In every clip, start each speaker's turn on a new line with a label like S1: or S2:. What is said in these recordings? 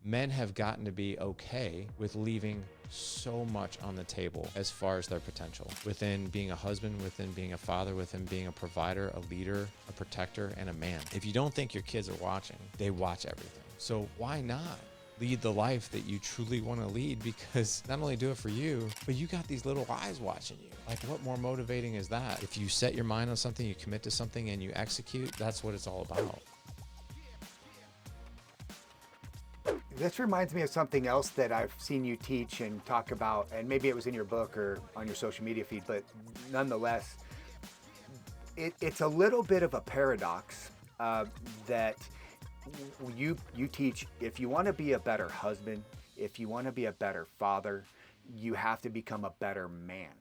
S1: Men have gotten to be okay with leaving so much on the table as far as their potential within being a husband, within being a father, within being a provider, a leader, a protector, and a man. If you don't think your kids are watching, they watch everything. So why not lead the life that you truly want to lead? Because not only do it for you, but you got these little eyes watching you. Like, what more motivating is that? If you set your mind on something, you commit to something, and you execute, that's what it's all about.
S2: This reminds me of something else that I've seen you teach and talk about, and maybe it was in your book or on your social media feed, but nonetheless, it's a little bit of a paradox that you teach. If you want to be a better husband, if you want to be a better father, you have to become a better man,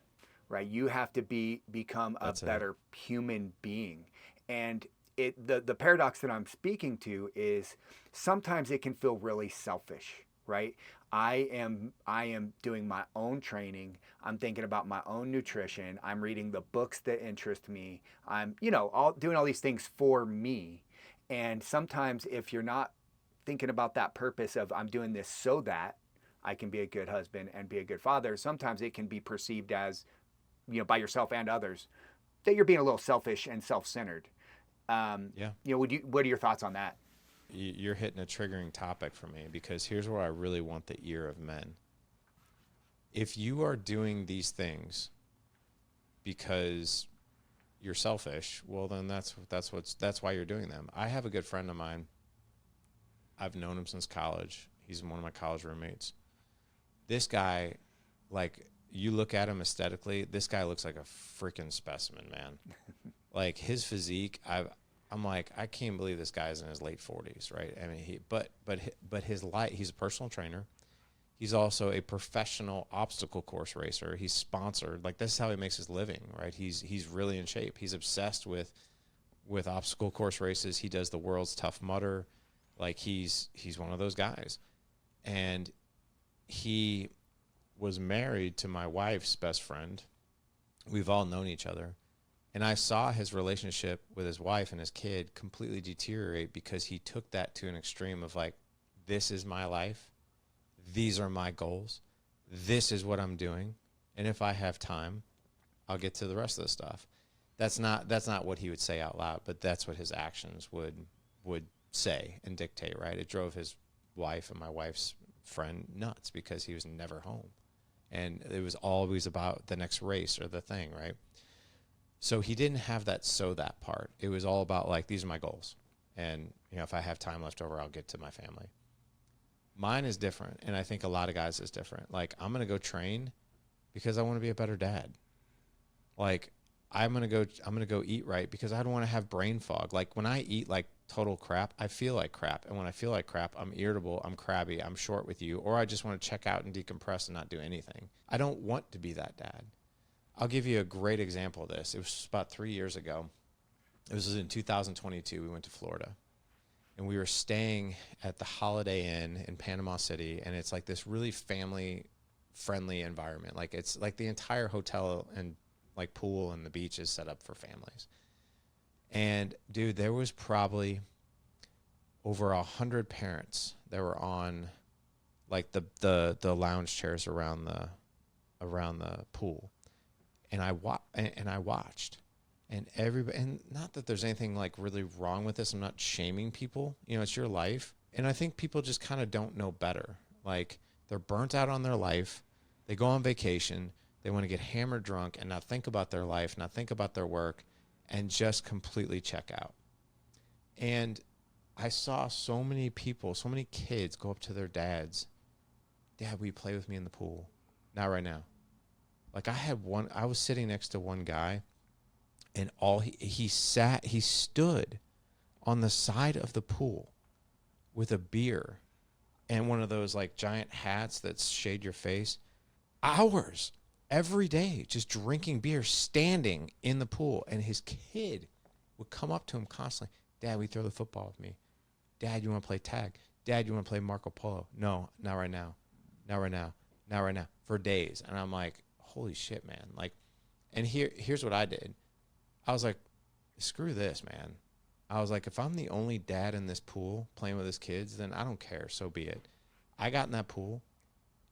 S2: right? You have to become a better human being. And the paradox that I'm speaking to is sometimes it can feel really selfish, right? I am doing my own training. I'm thinking about my own nutrition. I'm reading the books that interest me. I'm, doing all these things for me. And sometimes if you're not thinking about that purpose of I'm doing this so that I can be a good husband and be a good father, sometimes it can be perceived as, by yourself and others, that you're being a little selfish and self-centered.
S1: Yeah.
S2: What are your thoughts on that?
S1: You're hitting a triggering topic for me, because here's where I really want the ear of men. If you are doing these things because you're selfish, well, then that's why you're doing them. I have a good friend of mine. I've known him since college. He's one of my college roommates. This guy, like, you look at him aesthetically, this guy looks like a freaking specimen, man. Like, his physique, I'm like, I can't believe this guy's in his late 40s, right? I mean, but his life, he's a personal trainer. He's also a professional obstacle course racer. He's sponsored. Like, this is how he makes his living, right? He's really in shape. He's obsessed with obstacle course races. He does the world's Tough Mudder. Like, he's one of those guys. And he was married to my wife's best friend. We've all known each other. And I saw his relationship with his wife and his kid completely deteriorate because he took that to an extreme of, like, this is my life. These are my goals. This is what I'm doing. And if I have time, I'll get to the rest of the stuff. That's not what he would say out loud, but that's what his actions would say and dictate, right? It drove his wife and my wife's friend nuts because he was never home. And it was always about the next race or the thing, right? So he didn't have that part. It was all about, like, these are my goals. And, if I have time left over, I'll get to my family. Mine is different, and I think a lot of guys is different. Like, I'm going to go train because I want to be a better dad. Like, I'm going to go eat right because I don't want to have brain fog. Like, when I eat like total crap, I feel like crap. And when I feel like crap, I'm irritable, I'm crabby, I'm short with you, or I just want to check out and decompress and not do anything. I don't want to be that dad. I'll give you a great example of this. It was about 3 years ago. It was in 2022. We went to Florida. And we were staying at the Holiday Inn in Panama City. And it's like this really family-friendly environment. Like, it's like the entire hotel and, like, pool and the beach is set up for families. And, dude, there was probably over 100 parents that were on, like, the lounge chairs around the pool. And I watched, and everybody, and not that there's anything, like, really wrong with this. I'm not shaming people. It's your life. And I think people just kind of don't know better. Like, they're burnt out on their life. They go on vacation. They want to get hammered drunk and not think about their life, not think about their work, and just completely check out. And I saw so many people, so many kids go up to their dads. Dad, will you play with me in the pool? Not right now. Like, I was sitting next to one guy, and he stood on the side of the pool with a beer and one of those, like, giant hats that shade your face, hours every day, just drinking beer, standing in the pool. And his kid would come up to him constantly. Dad, will you throw the football with me? Dad, you want to play tag? Dad, you want to play Marco Polo? No, not right now. Not right now. Not right now. For days. And I'm like, holy shit, man. Like, and here's what I did. I was like, screw this, man. I was like, if I'm the only dad in this pool playing with his kids, then I don't care. So be it. I got in that pool,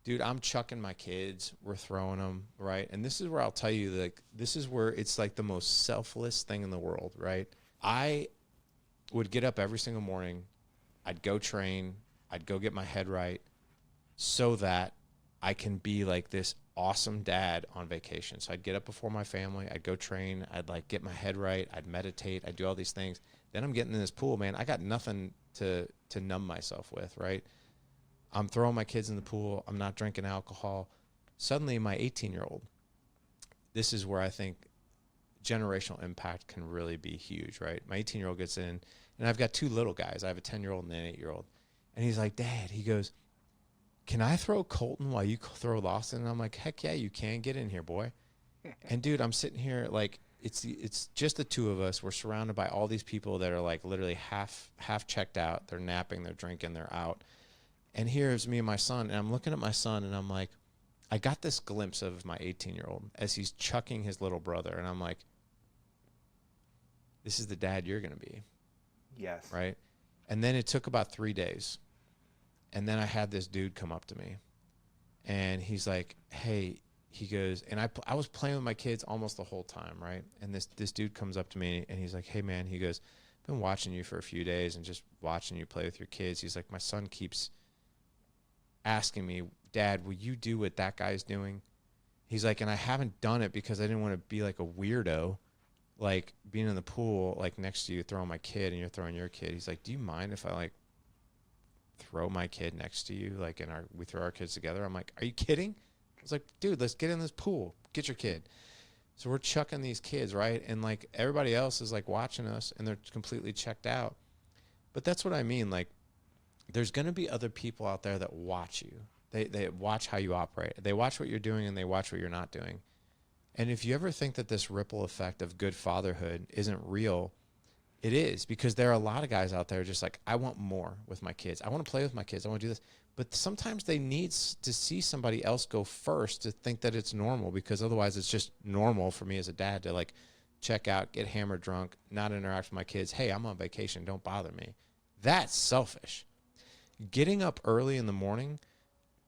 S1: dude, I'm chucking my kids. We're throwing them, right? And this is where I'll tell you, like, this is where it's like the most selfless thing in the world, right? I would get up every single morning. I'd go train. I'd go get my head right so that I can be like this awesome dad on vacation. So I'd get up before my family. I'd go train. I'd like get my head right. I'd meditate. I'd do all these things. Then I'm getting in this pool, man. I got nothing to numb myself with, right? I'm throwing my kids in the pool. I'm not drinking alcohol. Suddenly my 18-year-old, this is where I think generational impact can really be huge, right? My 18-year-old gets in, and I've got two little guys. I have a 10-year-old and an 8-year-old. And he's like, Dad, he goes, can I throw Colton while you throw Lawson? And I'm like, heck yeah, you can. Get in here, boy. And dude, I'm sitting here like it's just the two of us. We're surrounded by all these people that are like literally half checked out. They're napping, they're drinking, they're out. And here's me and my son, and I'm looking at my son, and I'm like, I got this glimpse of my 18-year-old as he's chucking his little brother, and I'm like, this is the dad you're going to be.
S2: Yes.
S1: Right? And then it took about 3 days. And then I had this dude come up to me, and he's like, hey, he goes, and I was playing with my kids almost the whole time, right? And this dude comes up to me, and he's like, hey, man, he goes, I've been watching you for a few days and just watching you play with your kids. He's like, my son keeps asking me, Dad, will you do what that guy's doing? He's like, and I haven't done it because I didn't want to be like a weirdo, like being in the pool, like next to you, throwing my kid and you're throwing your kid. He's like, do you mind if I like throw my kid next to you, like we throw our kids together? I'm like, are you kidding? I was like, dude, let's get in this pool. Get your kid. So we're chucking these kids, right? And like everybody else is like watching us and they're completely checked out. But that's what I mean. Like there's going to be other people out there that watch you. They watch how you operate. They watch what you're doing and they watch what you're not doing. And if you ever think that this ripple effect of good fatherhood isn't real, it is, because there are a lot of guys out there just like, I want more with my kids. I want to play with my kids. I want to do this. But sometimes they need to see somebody else go first to think that it's normal, because otherwise it's just normal for me as a dad to like check out, get hammered drunk, not interact with my kids. Hey, I'm on vacation. Don't bother me. That's selfish. Getting up early in the morning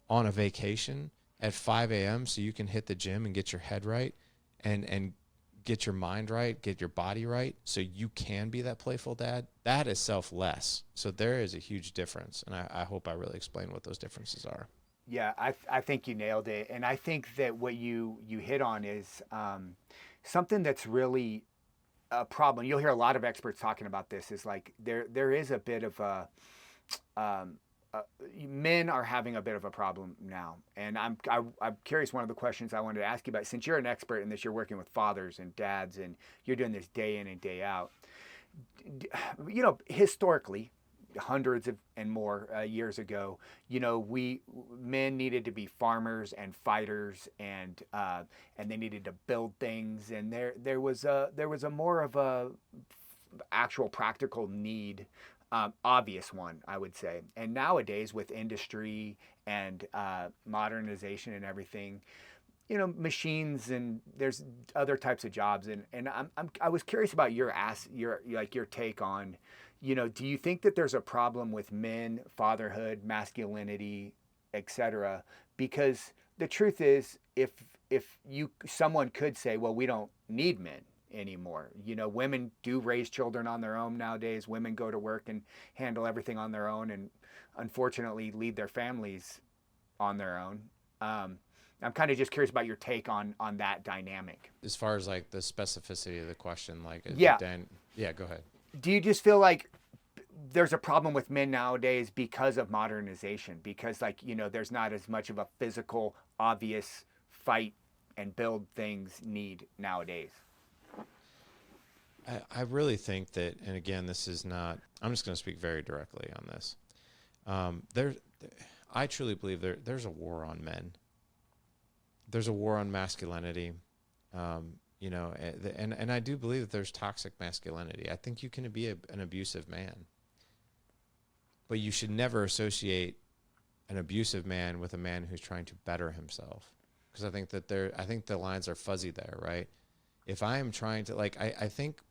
S1: on a vacation at 5 a.m. so you can hit the gym and get your head right and get your mind right, get your body right so you can be that playful dad, that is selfless. So there is a huge difference, and I hope I really explained what those differences are.
S2: Yeah, I think you nailed it. And I think that what you hit on is something that's really a problem. You'll hear a lot of experts talking about this, is like there is a bit of a men are having a bit of a problem now. And I'm curious, one of the questions I wanted to ask you about, since you're an expert in this, you're working with fathers and dads and you're doing this day in and day out. You know, historically, hundreds of and more years ago, you know, men needed to be farmers and fighters, and they needed to build things, and there was a more of a actual practical need, obvious one, I would say. And nowadays, with industry and modernization and everything, you know, machines, and there's other types of jobs, and I was curious about your take on, you know, do you think that there's a problem with men, fatherhood, masculinity, etc.? Because the truth is, if someone could say, well, we don't need men anymore. You know, women do raise children on their own nowadays. Women go to work and handle everything on their own, and unfortunately lead their families on their own. I'm kind of just curious about your take on that dynamic.
S1: As far as like the specificity of the question, like,
S2: yeah,
S1: go ahead.
S2: Do you just feel like there's a problem with men nowadays because of modernization? Because, like, you know, there's not as much of a physical, obvious fight and build things need nowadays.
S1: I really think that, and again, this is not, I'm just going to speak very directly on this. I truly believe there's a war on men. There's a war on masculinity. You know, and I do believe that there's toxic masculinity. I think you can be an abusive man, but you should never associate an abusive man with a man who's trying to better himself. Because I think that I think the lines are fuzzy there, right? If I am trying to, like, I think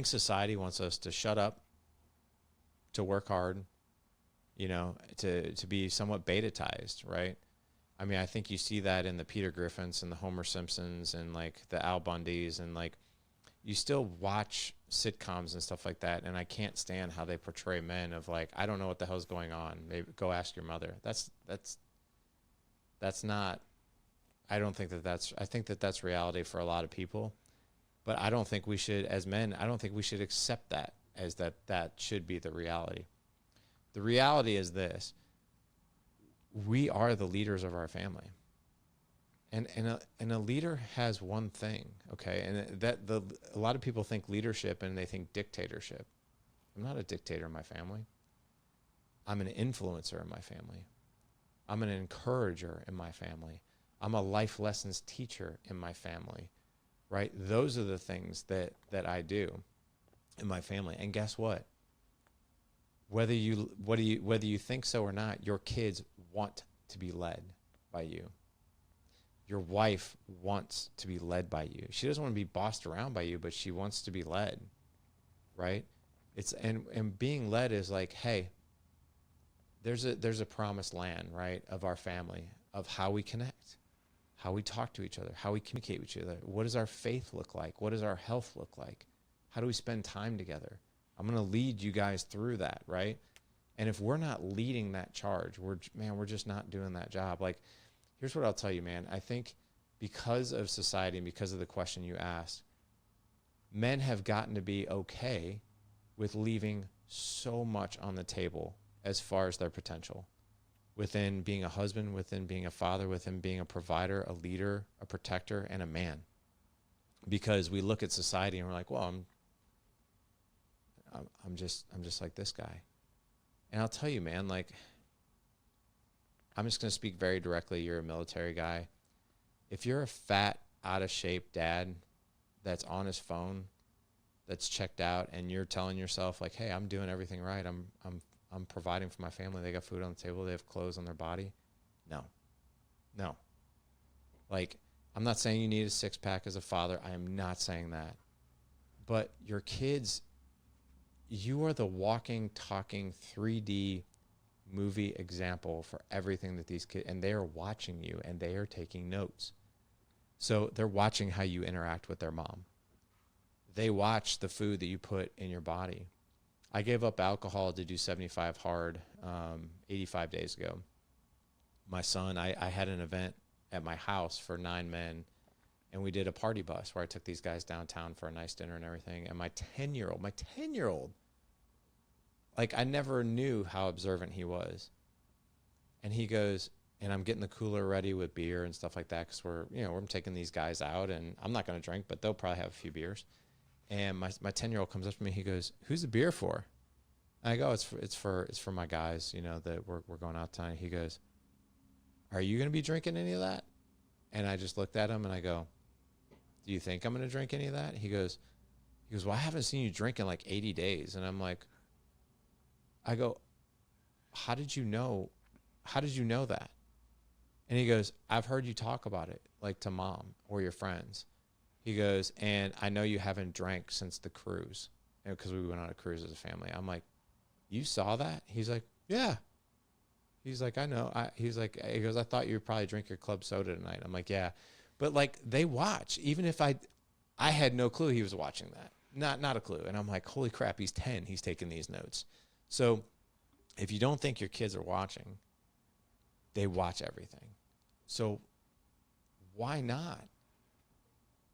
S1: society wants us to shut up, to work hard, to be somewhat betatized, right? I mean, I think you see that in the Peter Griffins and the Homer Simpsons and like the Al Bundys, and like you still watch sitcoms and stuff like that, and I can't stand how they portray men of like, I don't know what the hell's going on. Maybe go ask your mother. That's not. I don't think that's. I think that's reality for a lot of people, but I don't think we should, as men, I don't think we should accept that as that should be the reality. The reality is this: we are the leaders of our family. And a leader has one thing, okay? And a lot of people think leadership and they think dictatorship. I'm not a dictator in my family. I'm an influencer in my family. I'm an encourager in my family. I'm a life lessons teacher in my family, right? Those are the things that I do in my family. And guess what? Whether you think so or not, your kids want to be led by you. Your wife wants to be led by you. She doesn't want to be bossed around by you, but she wants to be led, right? And being led is like, hey, there's a promised land, right, of our family, of how we connect, how we talk to each other, how we communicate with each other. What does our faith look like? What does our health look like? How do we spend time together? I'm going to lead you guys through that, right? And if we're not leading that charge, we're just not doing that job. Like, here's what I'll tell you, man. I think because of society and because of the question you asked, men have gotten to be okay with leaving so much on the table as far as their potential within being a husband, within being a father, within being a provider, a leader, a protector, and a man. Because we look at society and we're like, well, I'm just like this guy. And I'll tell you, man, like, I'm just going to speak very directly. You're a military guy. If you're a fat, out of shape dad that's on his phone, that's checked out, and you're telling yourself like, hey, I'm doing everything right. I'm providing for my family. They got food on the table. They have clothes on their body. No. Like, I'm not saying you need a six-pack as a father. I am not saying that. But your kids, you are the walking, talking 3D movie example for everything that these kids, and they are watching you and they are taking notes. So they're watching how you interact with their mom. They watch the food that you put in your body. I gave up alcohol to do 75 hard 85 days ago. My son, I had an event at my house for 9 men, and we did a party bus where I took these guys downtown for a nice dinner and everything. And my 10-year-old, like, I never knew how observant he was. And he goes, and I'm getting the cooler ready with beer and stuff like that because we're taking these guys out, and I'm not going to drink, but they'll probably have a few beers. And my 10-year-old comes up to me. He goes, "Who's the beer for?" And I go, "It's for my guys, that we're going out tonight." He goes, "Are you going to be drinking any of that?" And I just looked at him and I go, "Do you think I'm going to drink any of that?" He goes, "Well, I haven't seen you drink in like 80 days." And I'm like, I go, how did you know that? And he goes, "I've heard you talk about it, like to mom or your friends." He goes, "And I know you haven't drank since the cruise," because we went on a cruise as a family. I'm like, "You saw that?" He's like, "Yeah." He's like, "I know." He goes, "I thought you'd probably drink your club soda tonight." I'm like, "Yeah." But like, they watch, even if I had no clue he was watching that. Not a clue. And I'm like, holy crap, he's 10. He's taking these notes. So if you don't think your kids are watching, they watch everything. So why not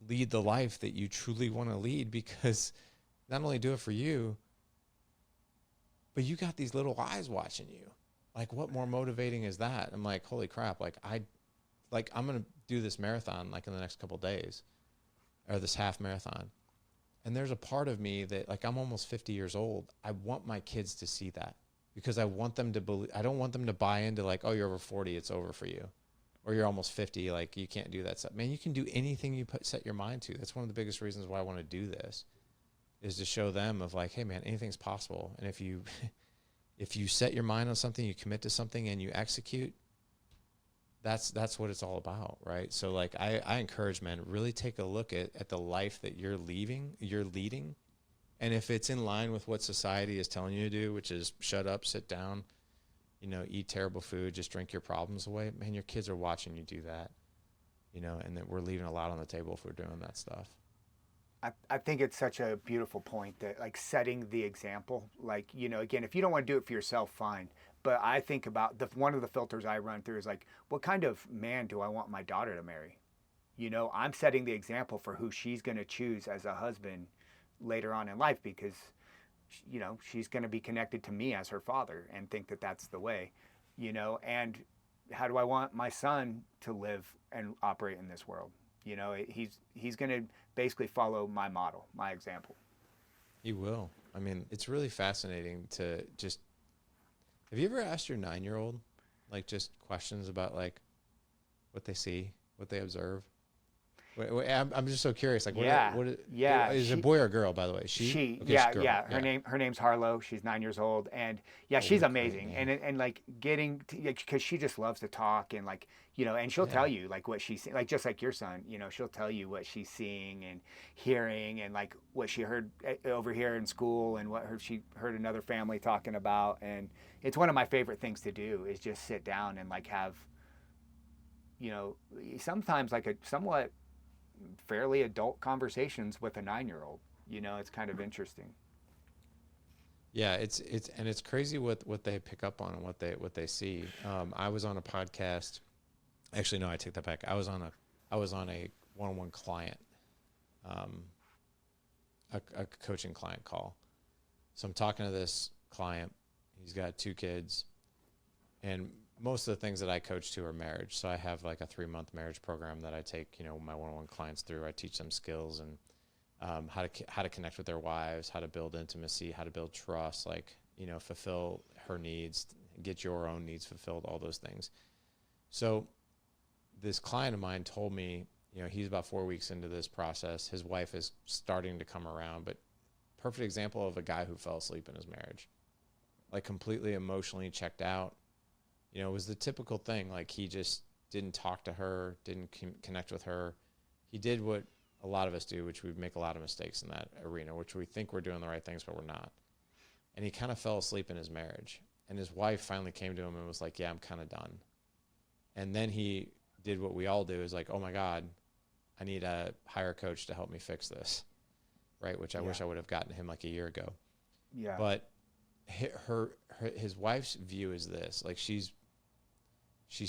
S1: lead the life that you truly want to lead? Because not only do it for you, but you got these little eyes watching you. Like, what more motivating is that? I'm like, holy crap. I'm going to do this marathon like in the next couple of days, or this half marathon. And there's a part of me that, like, I'm almost 50 years old. I want my kids to see that because I want them to believe. I don't want them to buy into like, oh, you're over 40, it's over for you. Or you're almost 50, like, you can't do that stuff. Man, you can do anything you set your mind to. That's one of the biggest reasons why I want to do this, is to show them of like, hey man, anything's possible. And if you if you set your mind on something, you commit to something and you execute, that's what it's all about, right? So like, I encourage men, really take a look at the life that you're leading. And if it's in line with what society is telling you to do, which is shut up, sit down, eat terrible food, just drink your problems away, man, your kids are watching you do that, and that we're leaving a lot on the table if we're doing that stuff.
S2: I think it's such a beautiful point that like setting the example, like, again, if you don't want to do it for yourself, fine. But I think about one of the filters I run through is like, what kind of man do I want my daughter to marry? I'm setting the example for who she's going to choose as a husband later on in life because, she's going to be connected to me as her father and think that that's the way, and how do I want my son to live and operate in this world? He's going to basically follow my model, my example.
S1: He will. I mean, it's really fascinating to just, have you ever asked your 9-year-old, like, just questions about, like, what they see, what they observe? Wait, I'm just so curious. Like, what is it a boy or a girl, by the way?
S2: She,
S1: okay,
S2: yeah,
S1: girl.
S2: yeah. Her name's Harlow. She's 9 years old, and she's amazing. And like getting because she just loves to talk and like and she'll tell you like what she's like, just like your son. She'll tell you what she's seeing and hearing and like what she heard over here in school and what she heard another family talking about. And it's one of my favorite things to do is just sit down and like have sometimes like a somewhat fairly adult conversations with a 9-year-old. It's kind of interesting.
S1: Yeah, it's crazy what they pick up on and what they see. I was on a podcast. Actually, no, I take that back. I was on a one-on-one client, a coaching client call. So I'm talking to this client. He's got 2 kids, and most of the things that I coach to are marriage. So I have like a 3-month marriage program that I take, my one-on-one clients through. I teach them skills and how to connect with their wives, how to build intimacy, how to build trust, like, fulfill her needs, get your own needs fulfilled, all those things. So this client of mine told me, he's about 4 weeks into this process. His wife is starting to come around, but perfect example of a guy who fell asleep in his marriage, like completely emotionally checked out. It was the typical thing. Like, he just didn't talk to her, didn't connect with her. He did what a lot of us do, which we make a lot of mistakes in that arena, which we think we're doing the right things, but we're not. And he kind of fell asleep in his marriage. And his wife finally came to him and was like, yeah, I'm kind of done. And then he did what we all do, is like, oh my God, I need to hire a coach to help me fix this. Right. Which I wish I would have gotten him like a year ago.
S2: Yeah.
S1: But his wife's view is this, like, she's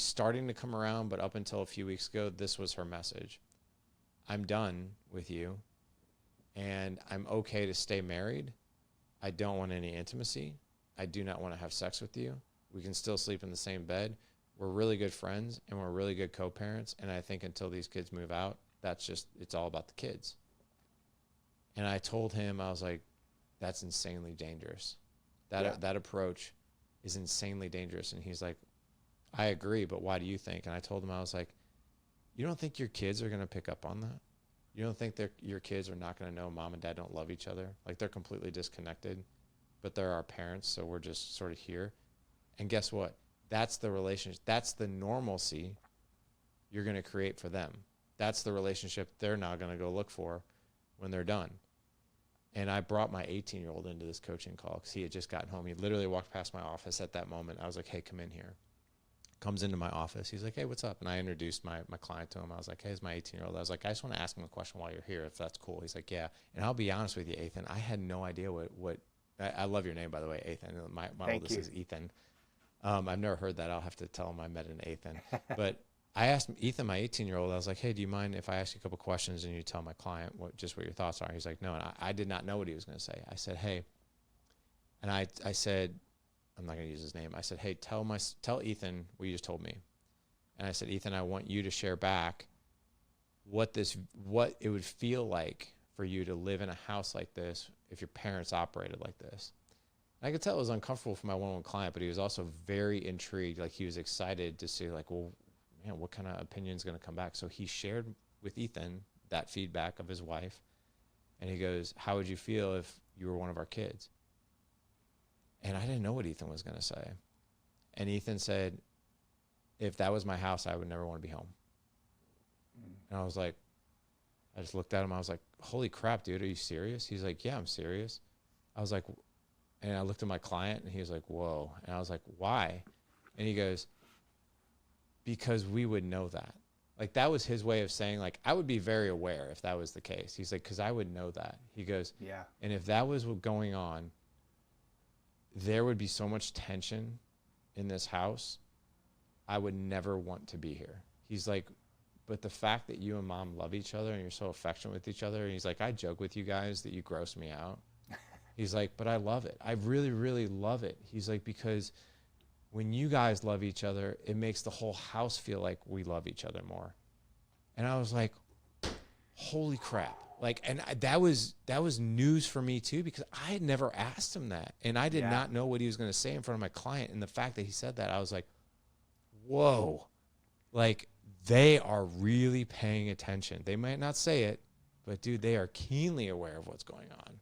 S1: starting to come around, but up until a few weeks ago, this was her message. I'm done with you, and I'm okay to stay married. I don't want any intimacy. I do not want to have sex with you. We can still sleep in the same bed. We're really good friends, and we're really good co-parents, and I think until these kids move out, it's all about the kids. And I told him, I was like, that's insanely dangerous. That approach is insanely dangerous. And he's like, I agree, but why do you think? And I told him, I was like, you don't think your kids are going to pick up on that? You don't think your kids are not going to know mom and dad don't love each other? Like, they're completely disconnected, but they're our parents, so we're just sort of here. And guess what? That's the relationship. That's the normalcy you're going to create for them. That's the relationship they're now going to go look for when they're done. And I brought my 18-year-old into this coaching call because he had just gotten home. He literally walked past my office at that moment. I was like, hey, come in here. Comes into my office. He's like, hey, what's up? And I introduced my client to him. I was like, hey, it's my 18-year-old. I was like, I just want to ask him a question while you're here, if that's cool. He's like, yeah. And I'll be honest with you, Athan, I had no idea what I love your name, by the way, Athan. My oldest is Ethan. I've never heard that. I'll have to tell him I met an Athan. But I asked Ethan, my 18-year-old, I was like, hey, do you mind if I ask you a couple questions and you tell my client what your thoughts are? He's like, no. And I did not know what he was going to say. I said, hey, and I said, I'm not going to use his name. I said, hey, tell Ethan what you just told me. And I said, Ethan, I want you to share back what it would feel like for you to live in a house like this if your parents operated like this. And I could tell it was uncomfortable for my one-on-one client, but he was also very intrigued. Like, he was excited to see, like, well, man, what kind of opinion is going to come back? So he shared with Ethan that feedback of his wife. And he goes, how would you feel if you were one of our kids? And I didn't know what Ethan was going to say. And Ethan said, if that was my house, I would never want to be home. And I was like, I just looked at him. I was like, holy crap, dude, are you serious? He's like, yeah, I'm serious. I was like, and I looked at my client and he was like, whoa. And I was like, why? And he goes, because we would know that. Like, that was his way of saying, like, I would be very aware if that was the case. He's like, because I would know that. He goes,
S2: Yeah.
S1: and if that was what going on, there would be so much tension in this house. I would never want to be here. He's like, but the fact that you and mom love each other and you're so affectionate with each other, and he's like, I joke with you guys that you gross me out. He's like, but I love it. I really, really love it. He's like, because when you guys love each other, it makes the whole house feel like we love each other more. And I was like, holy crap. Like, and that was news for me too, because I had never asked him that. And I did not know what he was going to say in front of my client. And the fact that he said that, I was like, whoa, like, they are really paying attention. They might not say it, but dude, they are keenly aware of what's going on.